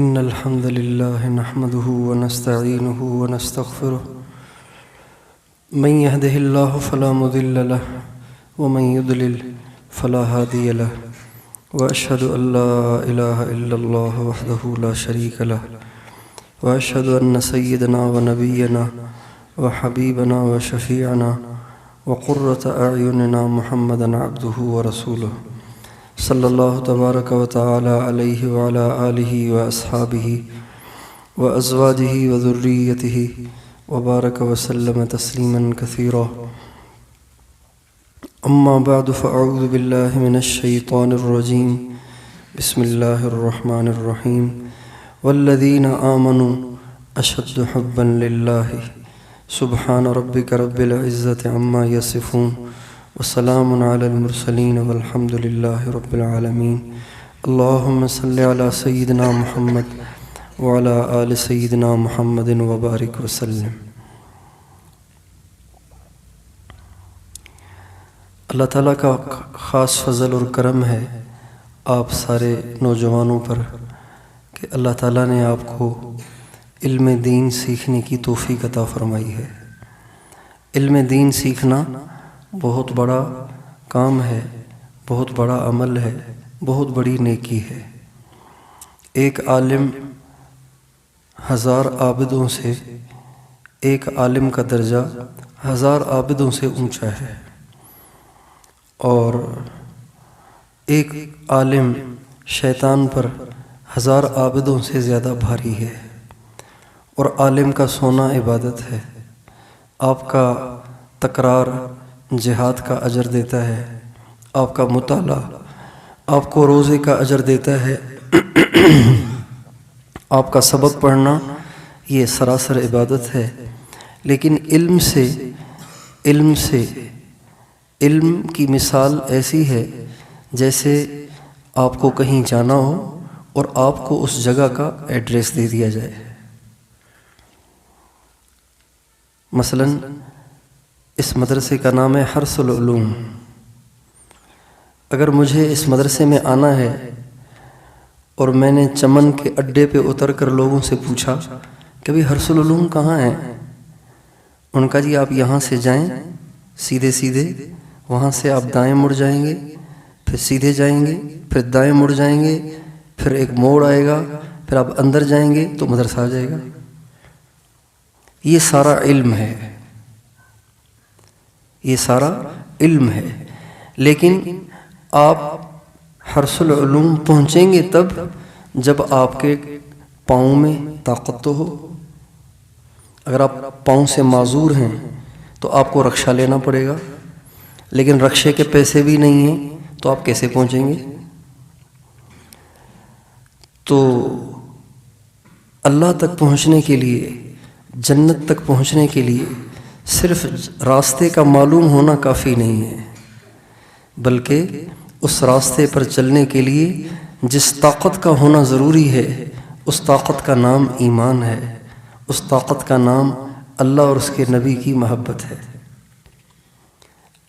إن الحمد لله نحمده ونستعينه ونستغفره من يهده الله فلا مضل له ومن يضلل فلا هادي له وأشهد أن لا إله إلا الله وحده لا شريك له وأشهد أن سيدنا ونبينا وحبيبنا وشفيعنا وقرة أعيننا محمدا عبده ورسوله صلی اللہ تبارک و تعالی علیہ وعلى آلہ واصحابہ وازواجہ وذریتہ وبارک وسلم تسلیما کثیرا اما بعد فاعوذ باللہ من الشیطان الرجیم بسم اللہ الرحمن الرحیم والذین آمنوا اشد حبا للہ سبحان ربک رب العزة عما یصفون وسلام علی المرسلین والحمد للہ رب العالمین اللہم صلی علی سیدنا محمد وعلی آل سیدنا محمد وبارک وسلم۔ اللہ تعالیٰ کا خاص فضل اور کرم ہے آپ سارے نوجوانوں پر کہ اللہ تعالیٰ نے آپ کو علم دین سیکھنے کی توفیق عطا فرمائی ہے۔ علم دین سیکھنا بہت بڑا کام ہے، بہت بڑا عمل ہے، بہت بڑی نیکی ہے۔ ایک عالم ہزار عابدوں سے، ایک عالم کا درجہ ہزار عابدوں سے اونچا ہے، اور ایک عالم شیطان پر ہزار عابدوں سے زیادہ بھاری ہے۔ اور عالم کا سونا عبادت ہے، آپ کا تکرار جہاد کا اجر دیتا ہے، آپ کا مطالعہ آپ کو روزے کا اجر دیتا ہے، آپ کا سبق پڑھنا یہ سراسر عبادت ہے۔ لیکن علم کی مثال ایسی ہے جیسے آپ کو کہیں جانا ہو اور آپ کو اس جگہ کا ایڈریس دے دیا جائے۔ مثلاً اس مدرسے کا نام ہے حرس العلوم۔ اگر مجھے اس مدرسے میں آنا ہے اور میں نے چمن کے اڈے پہ اتر کر لوگوں سے پوچھا کہ بھئی حرس العلوم کہاں ہے؟ ان کا جی آپ یہاں سے جائیں سیدھے سیدھے، وہاں سے آپ دائیں مڑ جائیں گے، پھر سیدھے جائیں گے، پھر دائیں مڑ جائیں گے، پھر ایک موڑ آئے گا، پھر آپ اندر جائیں گے تو مدرسہ آ جائے گا۔ یہ سارا علم ہے، یہ سارا علم ہے۔ لیکن آپ حرس العلوم پہنچیں گے تب جب آپ کے پاؤں میں طاقت تو ہو۔ اگر آپ پاؤں سے معذور ہیں تو آپ کو رکشہ لینا پڑے گا، لیکن رکشے کے پیسے بھی نہیں ہیں تو آپ کیسے پہنچیں گے؟ تو اللہ تک پہنچنے کے لیے، جنت تک پہنچنے کے لیے صرف راستے کا معلوم ہونا کافی نہیں ہے، بلکہ اس راستے پر چلنے کے لیے جس طاقت کا ہونا ضروری ہے اس طاقت کا نام ایمان ہے، اس طاقت کا نام اللہ اور اس کے نبی کی محبت ہے۔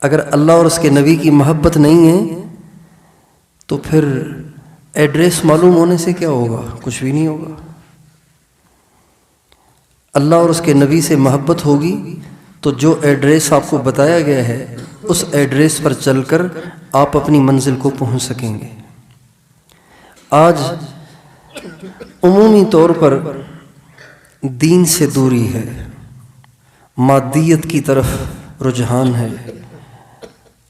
اگر اللہ اور اس کے نبی کی محبت نہیں ہے تو پھر ایڈریس معلوم ہونے سے کیا ہوگا؟ کچھ بھی نہیں ہوگا۔ اللہ اور اس کے نبی سے محبت ہوگی تو جو ایڈریس آپ کو بتایا گیا ہے اس ایڈریس پر چل کر آپ اپنی منزل کو پہنچ سکیں گے۔ آج عمومی طور پر دین سے دوری ہے، مادیت کی طرف رجحان ہے۔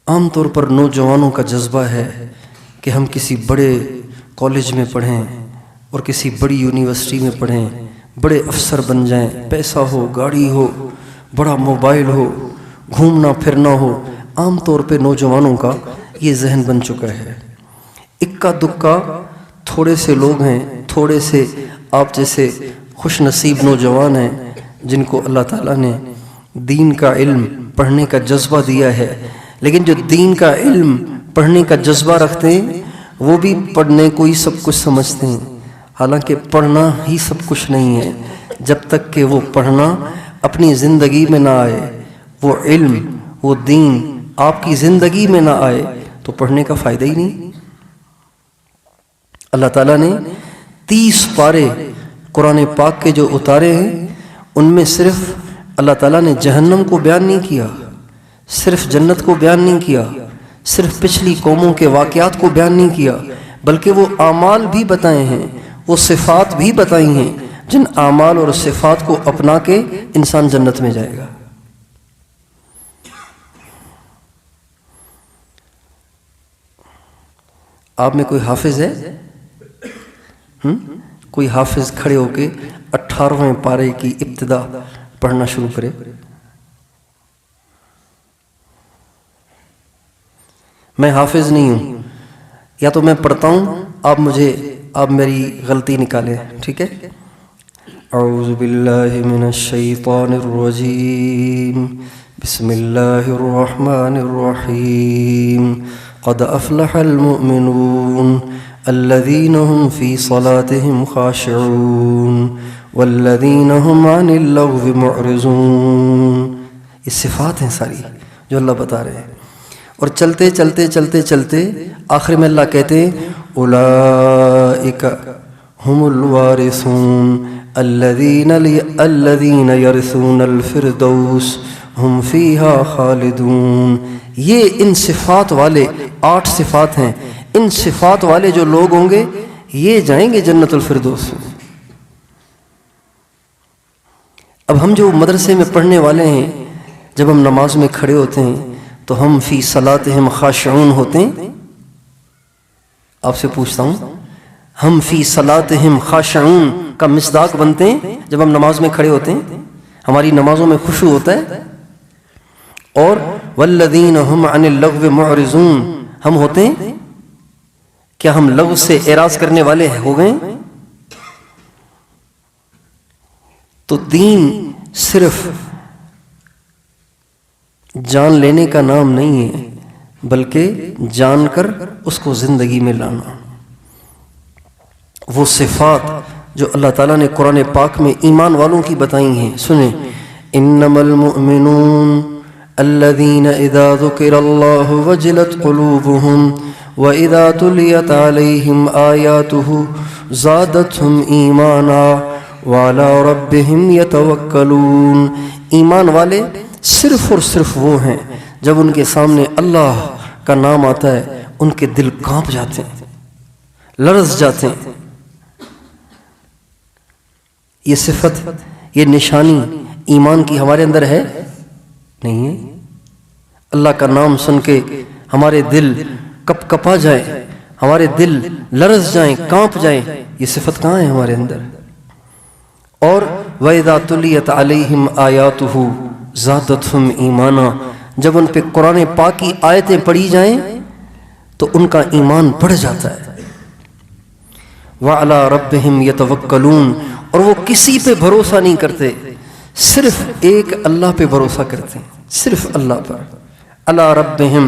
عام طور پر نوجوانوں کا جذبہ ہے کہ ہم کسی بڑے کالج میں پڑھیں اور کسی بڑی یونیورسٹی میں پڑھیں، بڑے افسر بن جائیں، پیسہ ہو، گاڑی ہو، بڑا موبائل ہو، گھومنا پھرنا ہو۔ عام طور پہ نوجوانوں کا یہ ذہن بن چکا ہے۔ اکا دکا تھوڑے سے لوگ ہیں، تھوڑے سے آپ جیسے خوش نصیب نوجوان ہیں جن کو اللہ تعالیٰ نے دین کا علم پڑھنے کا جذبہ دیا ہے۔ لیکن جو دین کا علم پڑھنے کا جذبہ رکھتے ہیں وہ بھی پڑھنے کو ہی سب کچھ سمجھتے ہیں، حالانکہ پڑھنا ہی سب کچھ نہیں ہے۔ جب تک کہ وہ پڑھنا اپنی زندگی میں نہ آئے، وہ علم، وہ دین آپ کی زندگی میں نہ آئے تو پڑھنے کا فائدہ ہی نہیں۔ اللہ تعالیٰ نے 30 پارے قرآن پاک کے جو اتارے ہیں ان میں صرف اللہ تعالیٰ نے جہنم کو بیان نہیں کیا، صرف جنت کو بیان نہیں کیا، صرف پچھلی قوموں کے واقعات کو بیان نہیں کیا، بلکہ وہ اعمال بھی بتائے ہیں، وہ صفات بھی بتائی ہیں جن اعمال اور صفات کو اپنا کے انسان جنت میں جائے گا۔ آپ میں کوئی حافظ ہے؟ کوئی حافظ کھڑے ہو کے 18ویں پارے کی ابتدا پڑھنا شروع کرے۔ میں حافظ نہیں ہوں، یا تو میں پڑھتا ہوں، آپ میری غلطی نکالیں، ٹھیک ہے؟ اعوذ باللہ من الشیطان الرجیم، بسم اللہ الرحمن الرحیم، قد افلح المؤمنون الذین هم فی صلاتهم خاشعون والذین هم عن اللغو معرضون۔ یہ صفات ہیں ساری جو اللہ بتا رہے ہیں، اور چلتے چلتے چلتے چلتے آخر میں اللہ کہتے ہیں اولئک هم الوارثون الذین یرثون الفردوس ہم فیہا خالدون۔ یہ ان صفات والے 8 صفات ہیں، ان صفات والے جو لوگ ہوں گے یہ جائیں گے جنت الفردوس میں۔ اب ہم جو مدرسے میں پڑھنے والے ہیں، جب ہم نماز میں کھڑے ہوتے ہیں تو ہم فی صلاتہم خاشعون ہوتے ہیں؟ آپ سے پوچھتا ہوں، ہم فی صلاتہم خاشعون کا مصداق بنتے ہیں جب ہم نماز میں کھڑے ہوتے ہیں؟ ہماری نمازوں میں خشوع ہوتا ہے؟ اور والذین هم عن اللغو معرضون ہم ہوتے ہیں؟ کیا ہم لغو سے اعراض کرنے والے ہو گئے؟ تو دین صرف جان لینے کا نام نہیں ہے، بلکہ جان کر اس کو زندگی میں لانا۔ وہ صفات جو اللہ تعالیٰ نے قرآن پاک میں ایمان والوں کی بتائی ہیں، سنیں، انما المؤمنون الذین اذا ذکر اللہ وجلت قلوبهم وَإِذَا تُلِيَتْ عَلَيْهِمْ آيَاتُهُ زَادَتْهُمْ إِيمَانًا وَعَلَىٰ رَبِّهِمْ يَتَوَكَّلُونَ۔ ایمان والے صرف اور صرف وہ ہیں جب ان کے سامنے اللہ کا نام آتا ہے ان کے دل کانپ جاتے ہیں، لرز جاتے ہیں۔ یہ صفت، یہ نشانی ایمان کی ہمارے اندر ہے نہیں ہے؟ اللہ کا نام سن کے ہمارے دل کپ کپا جائیں، ہمارے دل لرز جائیں، کانپ جائیں، یہ صفت کہاں ہے ہمارے اندر؟ اور وَإِذَا تُلِيَتْ عَلَيْهِمْ آيَاتُهُ زَادَتْهُمْ إِيمَانًا، جب ان پہ قرآن پاک کی آیتیں پڑھی جائیں تو ان کا ایمان بڑھ جاتا ہے۔ وَعَلَىٰ رَبِّهِمْ يَتَوَكَّلُونَ، اور وہ کسی پہ بھروسہ نہیں کرتے، صرف ایک اللہ پہ بھروسہ کرتے ہیں، صرف اللہ پر۔ عَلَىٰ رَبِّهِمْ،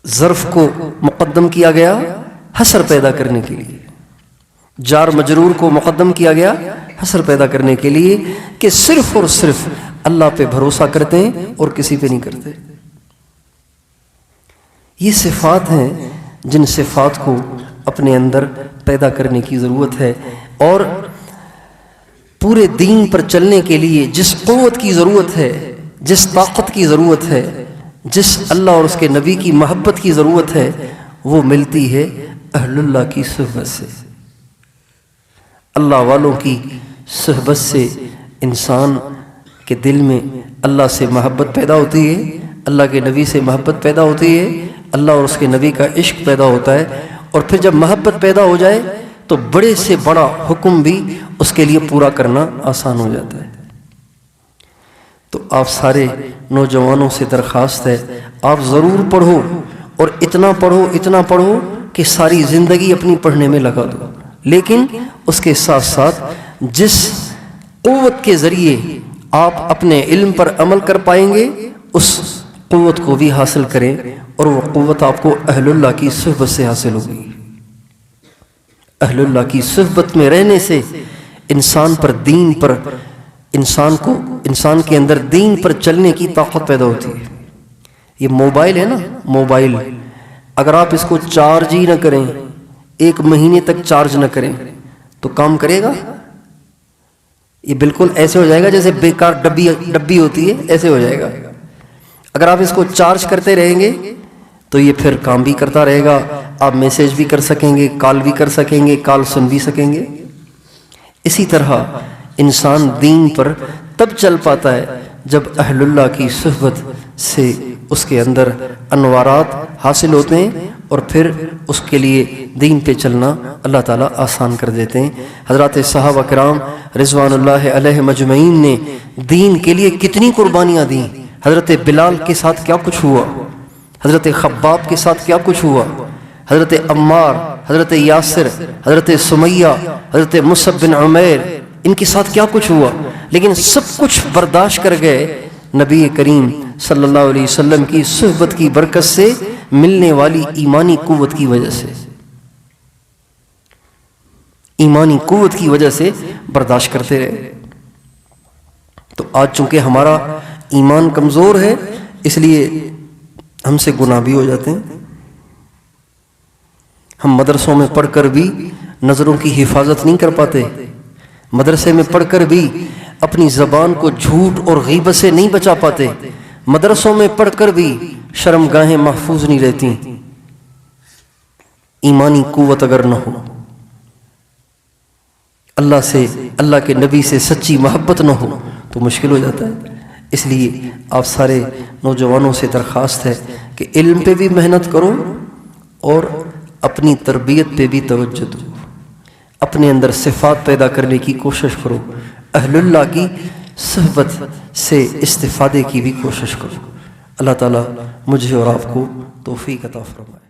ظرف کو مقدم کیا گیا حصر پیدا کرنے کے لیے، جار مجرور کو مقدم کیا گیا حصر پیدا کرنے کے لیے کہ صرف اور صرف اللہ پہ بھروسہ کرتے ہیں اور کسی پہ نہیں کرتے۔ یہ صفات ہیں جن صفات کو اپنے اندر پیدا کرنے کی ضرورت ہے، اور پورے دین پر چلنے کے لیے جس قوت کی ضرورت ہے، جس طاقت کی ضرورت ہے، جس اللہ اور اس کے نبی کی محبت کی ضرورت ہے، وہ ملتی ہے اہل اللہ کی صحبت سے۔ اللہ والوں کی صحبت سے انسان کے دل میں اللہ سے محبت پیدا ہوتی ہے، اللہ کے نبی سے محبت پیدا ہوتی ہے، اللہ اور اس کے نبی کا عشق پیدا ہوتا ہے، اور پھر جب محبت پیدا ہو جائے تو بڑے سے بڑا حکم بھی اس کے لیے پورا کرنا آسان ہو جاتا ہے۔ تو آپ سارے نوجوانوں سے درخواست ہے، آپ ضرور پڑھو، اور اتنا پڑھو، اتنا پڑھو کہ ساری زندگی اپنی پڑھنے میں لگا دو، لیکن اس کے ساتھ ساتھ جس قوت کے ذریعے آپ اپنے علم پر عمل کر پائیں گے اس قوت کو بھی حاصل کریں، اور وہ قوت آپ کو اہل اللہ کی صحبت سے حاصل ہوگی۔ اہل اللہ کی صحبت میں رہنے سے انسان پر دین پر انسان کے اندر دین پر چلنے کی طاقت پیدا ہوتی ہے۔ یہ موبائل ہے نا، موبائل، اگر آپ اس کو چارج ہی نہ کریں، 1 مہینے تک چارج نہ کریں تو کام کرے گا؟ یہ بالکل ایسے ہو جائے گا جیسے بیکار ڈبی ہوتی ہے، ایسے ہو جائے گا۔ اگر آپ اس کو چارج کرتے رہیں گے تو یہ پھر کام بھی کرتا رہے گا، آپ میسیج بھی کر سکیں گے، کال بھی کر سکیں گے، کال سن بھی سکیں گے۔ اسی طرح انسان دین پر تب چل پاتا ہے جب اہل اللہ کی صحبت سے اس کے اندر انوارات حاصل ہوتے ہیں، اور پھر اس کے لیے دین پہ چلنا اللہ تعالیٰ آسان کر دیتے ہیں۔ حضرات صحابہ کرام رضوان اللہ علیہ مجمعین نے دین کے لیے کتنی قربانیاں دیں۔ حضرت بلال کے ساتھ کیا کچھ ہوا، حضرت خباب کے ساتھ کیا کچھ ہوا، حضرت عمار، حضرت یاسر، حضرت سمیہ، حضرت مصعب بن عمیر، ان کے ساتھ کیا کچھ ہوا، لیکن سب کچھ برداشت کر گئے نبی کریم صلی اللہ علیہ وسلم کی صحبت کی برکت سے ملنے والی ایمانی قوت کی وجہ سے، ایمانی قوت کی وجہ سے برداشت کرتے رہے۔ تو آج چونکہ ہمارا ایمان کمزور ہے، اس لیے ہم سے گناہ بھی ہو جاتے ہیں۔ ہم مدرسوں میں پڑھ کر بھی نظروں کی حفاظت نہیں کر پاتے، مدرسے میں پڑھ کر بھی اپنی زبان کو جھوٹ اور غیبت سے نہیں بچا پاتے، مدرسوں میں پڑھ کر بھی شرم گاہیں محفوظ نہیں رہتی۔ ایمانی قوت اگر نہ ہو، اللہ سے، اللہ کے نبی سے سچی محبت نہ ہو تو مشکل ہو جاتا ہے۔ اس لیے آپ سارے نوجوانوں سے درخواست ہے کہ علم پہ بھی محنت کرو اور اپنی تربیت پہ بھی توجہ دو، اپنے اندر صفات پیدا کرنے کی کوشش کرو، اہل اللہ کی صحبت سے استفادے کی بھی کوشش کرو۔ اللہ تعالیٰ مجھے اور آپ کو توفیق عطا فرمائے۔